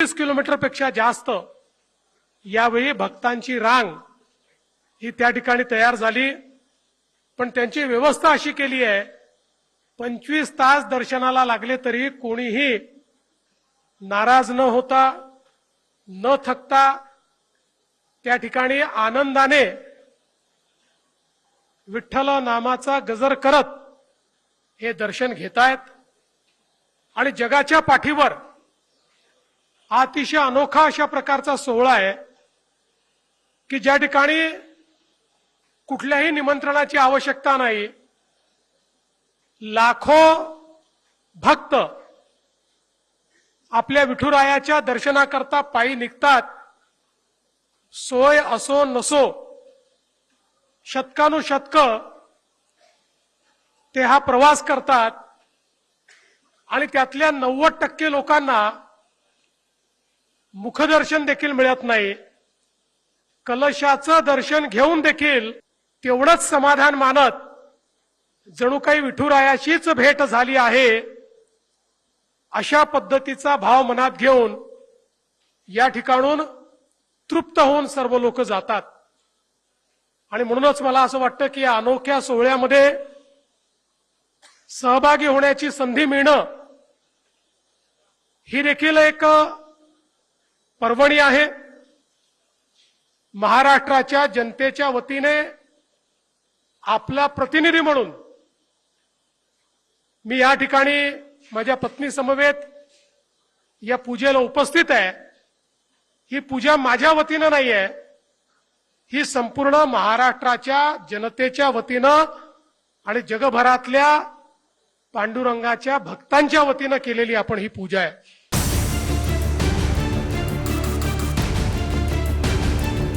30 किलोमीटरपेक्षा जास्त यावेळी भक्तांची रांग ही त्या ठिकाणी तयार झाली। पण त्यांची व्यवस्था अशी केली आहे 25 तास दर्शनाला लागले तरी कोणीही नाराज न होता न थकता त्या ठिकाणी आनंदाने विठ्ठल नामाचा गजर करत हे दर्शन घेतायत। आणि जगाच्या पाठीवर अतिशय अनोखा अशा प्रकारचा सोहळा आहे की ज्या ठिकाणी कुठल्याही निमंत्रणाची आवश्यकता नाही, लाखो भक्त आपल्या विठुरायाच्या दर्शनाकरता पायी निघतात। सोय असो नसो शतकानुशतक ते हा प्रवास करतात आणि त्यातल्या 90% लोकांना मुखदर्शन देखील मिळत नाही। कलशाचं दर्शन घेऊन देखील तेवढंच समाधान मानत जणू काही विठुरायाशीच भेट झाली आहे अशा पद्धतीचा भाव मनात घेऊन या ठिकाणून तृप्त होऊन सर्व लोक जातात। आणि म्हणूनच मला असं वाटतं की या अनोख्या सोहळ्यामध्ये सहभागी होण्याची संधी मिळणं ही देखील एक पर्वणी आहे। महाराष्ट्राच्या जनतेच्या वतीने आपला प्रतिनिधी म्हणून मी या ठिकाणी माझ्या पत्नी समवेत या पूजेला उपस्थित आहे। ही पूजा माझ्या वतीने नाही आहे, ही संपूर्ण महाराष्ट्राच्या जनतेच्या वतीनं आणि जगभरातल्या पांडुरंगाच्या भक्तांच्या वतीनं केलेली आपण ही पूजा आहे।